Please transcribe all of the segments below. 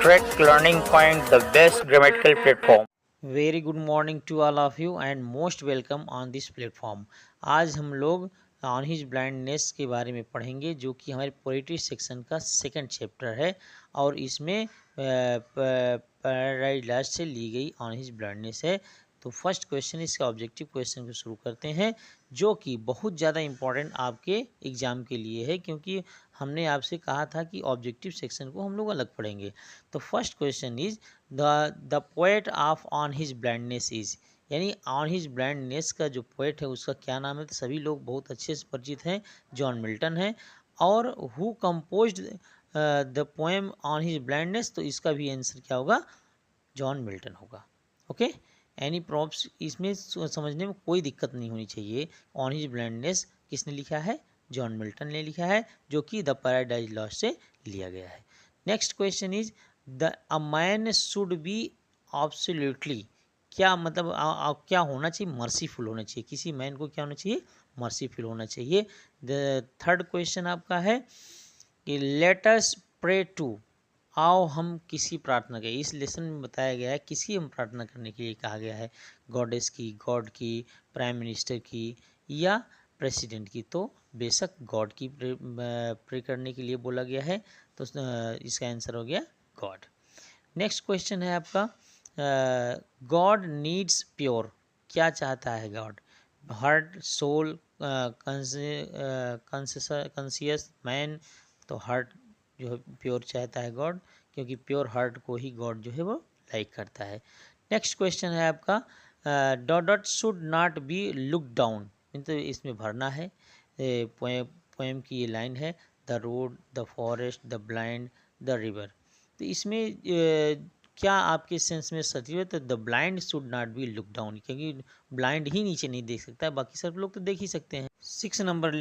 Correct Learning Point, the best grammatical platform. Very good morning to all of you and most welcome on this platform. आज हम लोग on his blindness के बारे में पढ़ेंगे, जो कि हमारे पोइट्री सेक्शन का सेकंड चैप्टर है और इसमें पैराडाइज लॉस्ट से ली गई ऑन हिज ब्लाइंडनेस है। तो फर्स्ट क्वेश्चन, इसका ऑब्जेक्टिव क्वेश्चन को शुरू करते हैं, जो कि बहुत ज़्यादा इम्पॉर्टेंट आपके एग्ज़ाम के लिए है, क्योंकि हमने आपसे कहा था कि ऑब्जेक्टिव सेक्शन को हम लोग अलग पढ़ेंगे। तो first question is the poet of on his blindness is, यानी ऑन हिज ब्लाइंडनेस का जो पोएट है उसका क्या नाम है। तो सभी लोग बहुत अच्छे से परिचित हैं, जॉन मिल्टन है। और who composed the poem on his blindness, तो इसका भी आंसर क्या होगा, जॉन मिल्टन होगा। ओके, एनी प्रॉब्स, इसमें समझने में कोई दिक्कत नहीं होनी चाहिए। ऑन हिज ब्लाइंडनेस किसने लिखा है, जॉन मिल्टन ने लिखा है, जो कि द पैराडाइज लॉस्ट से लिया गया है। Next question is the a man should be absolutely, क्या मतलब क्या होना चाहिए, मर्सीफुल होना चाहिए। किसी मैन को क्या होना चाहिए, मर्सीफुल होना चाहिए। द थर्ड क्वेश्चन आपका है कि लेट अस प्रे टू, आओ हम किसी प्रार्थना करें। इस लेसन में बताया गया है किसी हम प्रार्थना करने के लिए कहा गया है, गॉडेस की, गॉड की, प्राइम मिनिस्टर की या प्रेसिडेंट की। तो बेशक गॉड की प्रे करने के लिए बोला गया है, तो इसका आंसर हो गया गॉड। नेक्स्ट क्वेश्चन है आपका, गॉड नीड्स प्योर, क्या चाहता है God, heart, soul, conscious, man. तो हार्ट जो है प्योर चाहता है गॉड, क्योंकि प्योर हार्ट को ही गॉड जो है वो लाइक करता है। नेक्स्ट क्वेश्चन है आपका, dot dot should not be look down, तो इसमें भरना है। पोएम की ये लाइन है, the road, the forest, the blind, the river. तो इसमें क्या आपके सेंस में सच है, तो the blind should not be look down, क्योंकि ब्लाइंड ही नीचे नहीं देख सकता है, बाकी सब लोग तो देख ही सकते हैं। 6 नंबर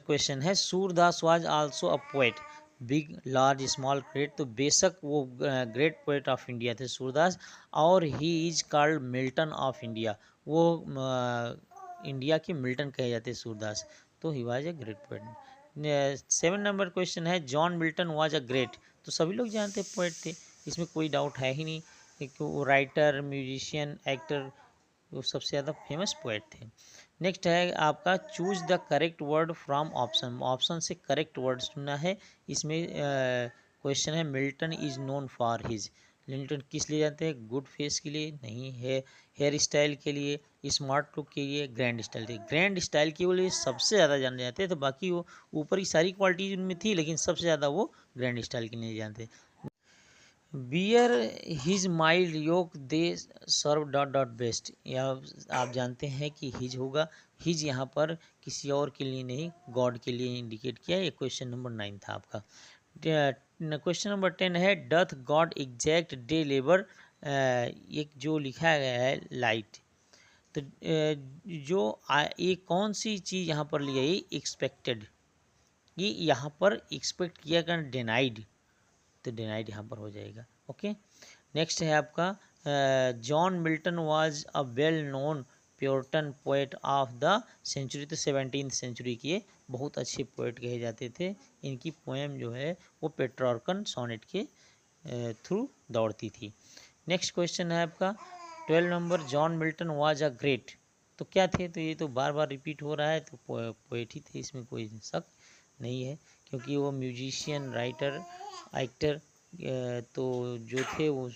क्वेश्चन है, Surdas was also a poet, big, large, small, great. तो बेशक वो ग्रेट पोएट ऑफ इंडिया थे सूरदास, और he is called Milton of India, वो इंडिया के मिल्टन कहे जाते हैं सूरदास। तो he was a great poet. 7 number question है, John Milton was a great, तो सभी लोग जानते हैं पोएट थे, इसमें कोई डाउट है ही नहीं, क्योंकि वो राइटर, म्यूजिशियन, एक्टर, वो सबसे ज़्यादा फेमस पोएट थे। नेक्स्ट है आपका, choose the correct word from option, option से करेक्ट वर्ड चुनना है। इसमें क्वेश्चन है, Milton is known for his, Milton किस लिए जानते हैं, गुड फेस के लिए नहीं है, हेयर स्टाइल के लिए, स्मार्ट लुक के लिए, ग्रैंड स्टाइल के लिए। ग्रैंड स्टाइल के लिए सबसे ज़्यादा जाने जाते हैं, तो बाकी वो ऊपर की सारी क्वालिटीज उनमें थी, लेकिन सबसे ज़्यादा वो ग्रैंड स्टाइल के लिए जानते। Beer his mild yoke they serve dot dot best, या आप जानते हैं कि हिज होगा, हिज यहाँ पर किसी और के लिए नहीं, गॉड के लिए इंडिकेट किया। ये क्वेश्चन नंबर 9 था आपका। क्वेश्चन नंबर 10 है, doth God exact day labour, एक जो लिखा गया है लाइट, तो ये कौन सी चीज़ यहाँ पर ली गई, एक्सपेक्टेड, ये यहाँ पर एक्सपेक्ट किया कर डिनाइड, तो डिनाइड यहाँ पर हो जाएगा। ओके, नेक्स्ट है आपका, John Milton was a well known puritan poet of the century, तो 17th सेंचुरी के बहुत अच्छे पोएट कहे जाते थे। इनकी पोएम जो है वो पेट्रॉर्कन सोनेट के थ्रू दौड़ती थी। नेक्स्ट क्वेश्चन है आपका 12 number, John Milton was a great, तो क्या थे, तो ये तो बार बार रिपीट हो रहा है, तो पोएट ही थे, इसमें कोई शक नहीं है, क्योंकि वो म्यूजिशियन, राइटर, एक्टर तो जो थे वो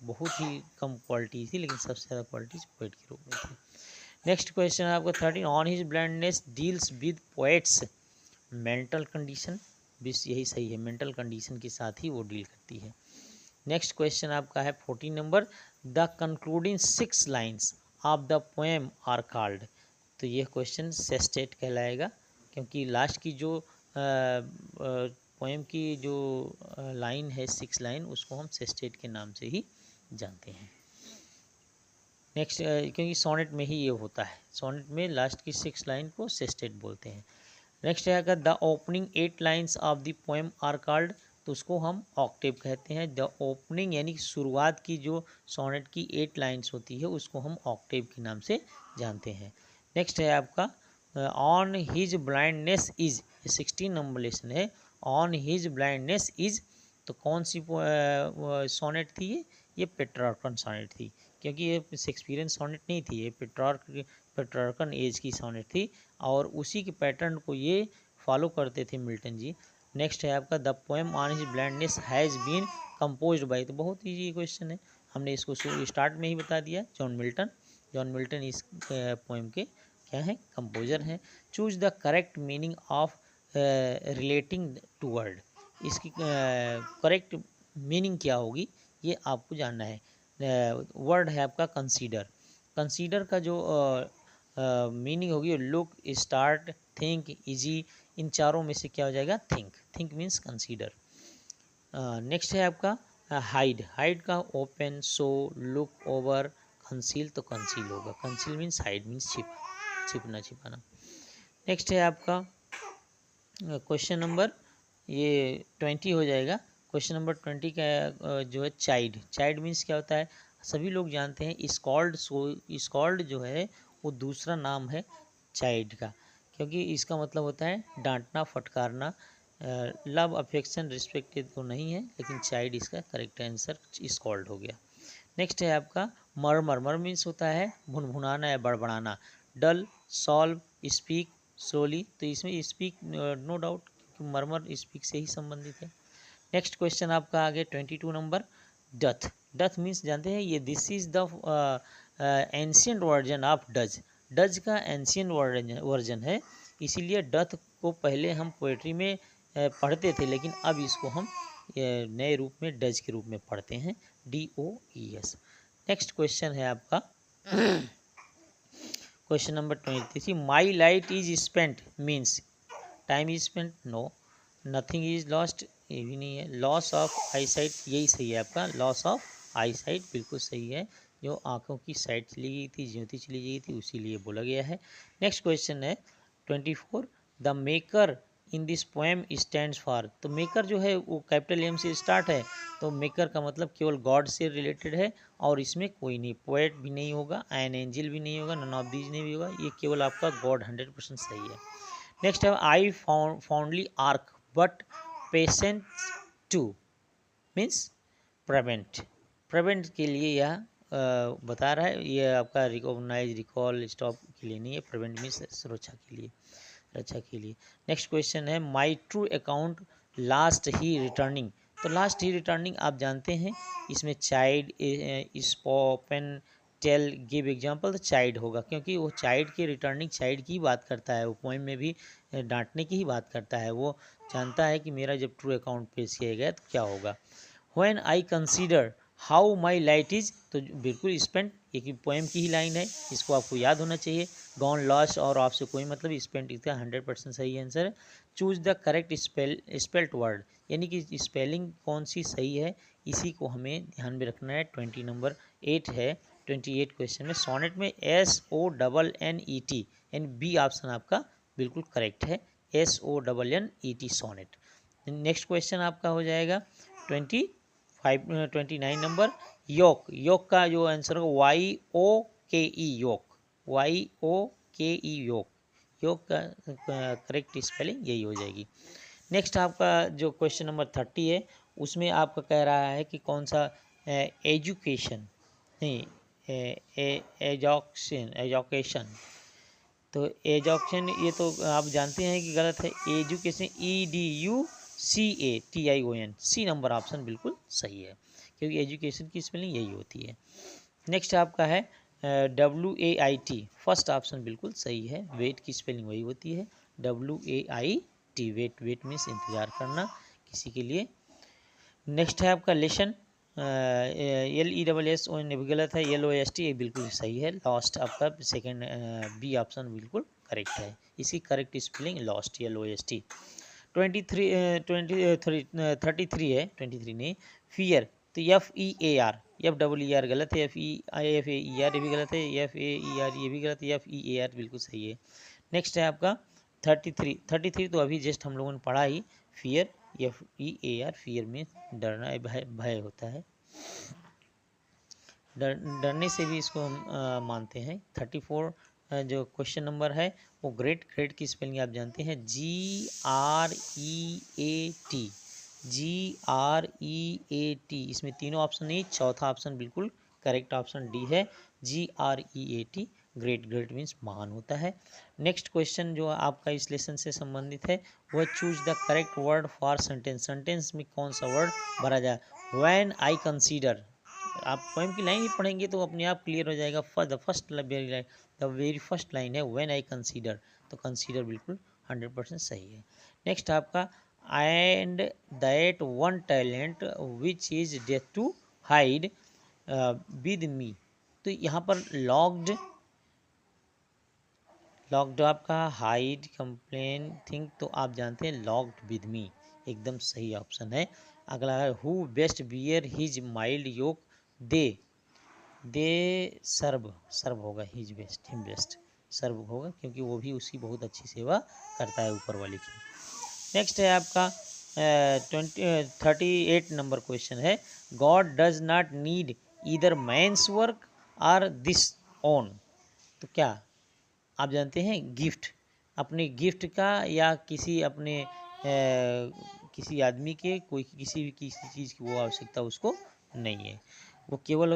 बहुत ही कम क्वालिटी थी, लेकिन सबसे ज़्यादा क्वालिटीज पोएट के रूप में थी। नेक्स्ट क्वेश्चन है आपका 13, on his blindness deals with poets mental condition, बस यही सही है, मेंटल कंडीशन के साथ ही वो डील करती है। नेक्स्ट क्वेश्चन आपका है 14 number, the concluding 6 lines of the poem are called, तो ये क्वेश्चन सेस्टेट कहलाएगा, क्योंकि लास्ट की जो पोएम की जो लाइन है 6 लाइन, उसको हम सेस्टेट के नाम से ही जानते हैं। नेक्स्ट, क्योंकि सोनेट में ही ये होता है, सोनेट में लास्ट की 6 लाइन को सेस्टेट बोलते हैं। नेक्स्ट है अगर the opening 8 lines of the poem are called, तो उसको हम ऑक्टेव कहते हैं। द ओपनिंग यानी शुरुआत की जो सोनेट की 8 लाइन्स होती है, उसको हम ऑक्टेव के नाम से जानते हैं। नेक्स्ट है आपका, on his blindness is, 16 number lesson है, ऑन हिज ब्लाइंडनेस इज तो कौन सी सोनेट थी ये पेट्रार्कन सोनेट थी, क्योंकि ये शेक्सपियरियन सोनेट नहीं थी, ये पेट्रार्कन एज की सोनेट थी और उसी के पैटर्न को ये फॉलो करते थे मिल्टन जी। नेक्स्ट है आपका the poem on his blindness has been composed by, तो बहुत ईजी क्वेश्चन है, हमने इसको स्टार्ट में ही बता दिया, जॉन मिल्टन इस पोएम के क्या है, कंपोजर हैं। Choose the correct meaning of relating to word, इसकी करेक्ट मीनिंग क्या होगी ये आपको जानना है। वर्ड है आपका कंसीडर, कंसीडर का जो मीनिंग होगी लुक, स्टार्ट, थिंक, इजी, इन चारों में से क्या हो जाएगा, थिंक मीन्स कंसीडर। नेक्स्ट है आपका हाइड, हाइड का open, show, look, over, conceal, तो कंसील होगा, कंसील मीन्स हाइड मीन्स छिपना छिपाना। नेक्स्ट है आपका क्वेश्चन नंबर ये 20 हो जाएगा। क्वेश्चन नंबर 20 का जो है चाइल्ड मीन्स क्या होता है, सभी लोग जानते हैं स्कॉल्ड जो है वो दूसरा नाम है चाइल्ड का, क्योंकि इसका मतलब होता है डांटना, फटकारना। लव, अफेक्शन, रिस्पेक्ट तो नहीं है, लेकिन चाइल्ड इसका करेक्ट आंसर स्कॉल्ड हो गया। नेक्स्ट है आपका मर्मर मीन्स होता है भुनभुनाना या बड़बड़ाना। डल, सॉल्व, स्पीक, सोली, तो इसमें speak no doubt, murmur speak से ही संबंधित है। नेक्स्ट क्वेश्चन आपका आगे 22 नंबर डथ मीन्स जानते हैं ये this is the ancient version of does का एंशियंट वर्जन है, इसीलिए डथ को पहले हम पोएट्री में पढ़ते थे, लेकिन अब इसको हम नए रूप में डज के रूप में पढ़ते हैं, DOES। नेक्स्ट क्वेश्चन है आपका question number 23, my light is spent means time is spent, no, nothing is lost, ये भी नहीं है, लॉस ऑफ आई साइट, यही सही है आपका, लॉस ऑफ आई साइट बिल्कुल सही है, जो आंखों की साइट चली गई थी, ज्योति चली गई थी, उसी लिए बोला गया है। नेक्स्ट क्वेश्चन है 24, the maker in this poem stands for, तो मेकर जो है वो कैपिटल M से स्टार्ट है, तो मेकर का मतलब केवल गॉड से रिलेटेड है, और इसमें कोई नहीं, पोएट भी नहीं होगा, एन एंजल भी नहीं होगा, नन ऑफ दीज नहीं भी होगा, ये केवल आपका गॉड 100% सही है। नेक्स्ट है I fondly ask but patience to means prevent के लिए यह बता रहा है, ये आपका रिकॉग्नाइज, रिकॉल, स्टॉप के लिए नहीं है, प्रिवेंट मीन्स सुरक्षा के लिए, रक्षा के लिए। नेक्स्ट क्वेश्चन है my true account lest he returning, तो लास्ट ही रिटर्निंग आप जानते हैं, इसमें child, spoken, tell, give example, तो चाइल्ड होगा, क्योंकि वो चाइल्ड की रिटर्निंग चाइल्ड की बात करता है, वो पोएम में भी डांटने की ही बात करता है, वो जानता है कि मेरा जब ट्रू अकाउंट पेश किया गया तो क्या होगा। When I consider how my light is, तो बिल्कुल स्पेंट, एक पोएम की ही लाइन है, इसको आपको याद होना चाहिए। गॉन, लॉस्ट और आपसे कोई मतलब, स्पेंट इसका 100% सही आंसर है। Choose the correct spelt word, यानी कि स्पेलिंग कौन सी सही है, इसी को हमें ध्यान में रखना है। 20 नंबर 8 है, 28 क्वेश्चन में सोनेट में SONNET यानी बी ऑप्शन आपका बिल्कुल करेक्ट है, SONNET सोनेट। नेक्स्ट क्वेश्चन आपका हो जाएगा 29 नंबर योक का जो आंसर होगा YOKE योक का करेक्ट स्पेलिंग यही हो जाएगी। नेक्स्ट आपका जो क्वेश्चन नंबर 30 है, उसमें आपका कह रहा है कि कौन सा एजुकेशन नहीं, एजॉकेशन, तो एजॉक्शन ये तो आप जानते हैं कि गलत है, education EDUCATION, C number option बिल्कुल सही है, क्योंकि एजुकेशन की स्पेलिंग यही होती है। नेक्स्ट आपका है WAIT, फर्स्ट ऑप्शन बिल्कुल सही है, वेट की स्पेलिंग वही होती है, WAIT, वेट मीन्स इंतजार करना किसी के लिए। नेक्स्ट है आपका लेसन, LESSON भी गलत है, LOST ये बिल्कुल सही है, लॉस्ट आपका सेकेंड बी ऑप्शन बिल्कुल करेक्ट है, इसकी करेक्ट स्पेलिंग लॉस्ट, LOST। 33 है, 23 नहीं, फियर, तो FEAR, FEER गलत है, FEAR ये भी गलत है, FAER ये भी गलत है, FEAR बिल्कुल सही है। नेक्स्ट है आपका 33 तो अभी जस्ट हम लोगों ने पढ़ा ही, फियर, FEAR, फियर में डरना, भय होता है, डरने से भी इसको हम मानते हैं। 34 जो क्वेश्चन नंबर है वो ग्रेट की स्पेलिंग आप जानते हैं, GREAT, GREAT, इसमें तीनों ऑप्शन नहीं, चौथा ऑप्शन बिल्कुल करेक्ट ऑप्शन डी है, GREAT, ग्रेट। ग्रेट मीन्स महान होता है। नेक्स्ट क्वेश्चन जो आपका इस लेसन से संबंधित है वह choose the correct word for sentence. Sentence में कौन सा वर्ड भरा जाए। व्हेन आई कंसीडर, आप पोएम की लाइन ही पढ़ेंगे तो अपने आप क्लियर हो जाएगा। द वेरी फर्स्ट लाइन है व्हेन आई कंसीडर, तो कंसीडर बिल्कुल 100% सही है। नेक्स्ट आपका and that one talent which is death to hide with me, तो यहाँ पर लॉक्ड आपका हाइड कंप्लेन थिंक, तो आप जानते हैं लॉक्ड विद मी एकदम सही ऑप्शन है। अगला है who best bear his mild yoke, they serve होगा, his best, him best serve होगा, क्योंकि वो भी उसकी बहुत अच्छी सेवा करता है ऊपर वाले की। नेक्स्ट है आपका 38 नंबर क्वेश्चन है, God does not need either man's work or this own, तो क्या आप जानते हैं गिफ्ट, अपने गिफ्ट का या किसी अपने किसी आदमी के कोई किसी चीज़ की वो आवश्यकता उसको नहीं है, वो केवल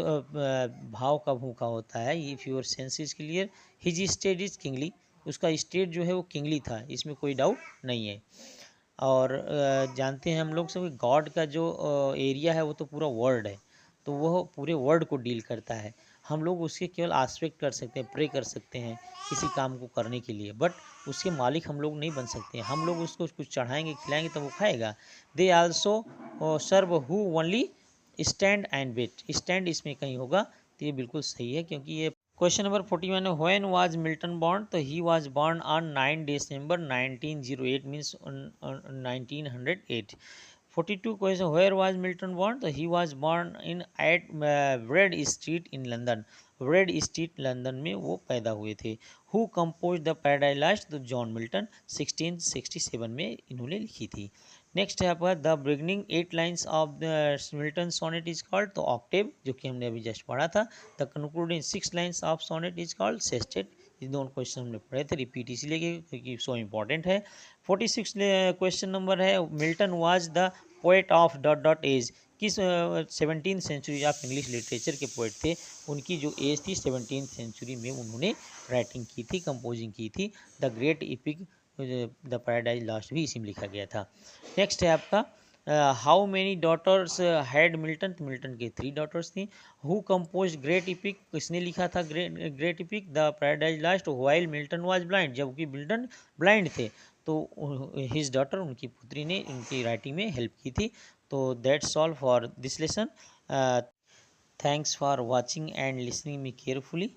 भाव का भूखा होता है। If your sense is clear, his state is kingly, उसका स्टेट जो है वो किंगली था, इसमें कोई डाउट नहीं है। और जानते हैं हम लोग सब गॉड का जो एरिया है वो तो पूरा वर्ल्ड है, तो वह पूरे वर्ल्ड को डील करता है। हम लोग उसके केवल आस्पेक्ट कर सकते हैं, प्रे कर सकते हैं किसी काम को करने के लिए, बट उसके मालिक हम लोग नहीं बन सकते हैं। हम लोग उसको कुछ चढ़ाएंगे खिलाएंगे तो वो खाएगा। They also serve who only stand and wait, stand इसमें कहीं होगा, तो ये बिल्कुल सही है, क्योंकि ये क्वेश्चन नंबर 41 है, व्हेन वाज मिल्टन बॉर्न, तो he was born on 9 December 1908 means 1908। 42 question, where was Milton born, तो he was born in at Bread Street in London, Bread Street London में वो पैदा हुए थे। Who compose the paradise Lost, तो John Milton 1667 में इन्होंने लिखी थी। नेक्स्ट है आपका the beginning 8 lines of the Milton sonnet is called, तो ऑक्टेव, जो कि हमने अभी जस्ट पढ़ा था। The concluding 6 lines of sonnet is called sestet, ये दोनों क्वेश्चन हमने पढ़े थे, रिपीट इसलिए क्योंकि सो इम्पॉर्टेंट है। 46 क्वेश्चन नंबर है, Milton was the poet of dot dot age, किस 17th century of English literature के पोएट थे, उनकी जो एज थी 17th सेंचुरी में उन्होंने राइटिंग की थी, कंपोजिंग की थी। The great epic the paradise lost भी इसी में लिखा गया था। नेक्स्ट है आपका how many daughters had Milton, तो मिल्टन के 3 डॉटर्स थी। हु कंपोज ग्रेट इपिक, किसने लिखा था great epic the paradise lost while Milton was blind, जबकि मिल्टन ब्लाइंड थे, तो हिज डॉटर, उनकी पुत्री ने उनकी राइटिंग में हेल्प की थी। तो that's all for this lesson. Thanks for watching and listening me carefully,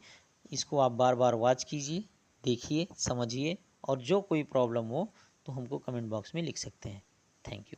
इसको आप बार बार वॉच कीजिए, देखिए, समझिए, और जो कोई प्रॉब्लम हो तो हमको कमेंट बॉक्स में लिख सकते हैं। Thank you.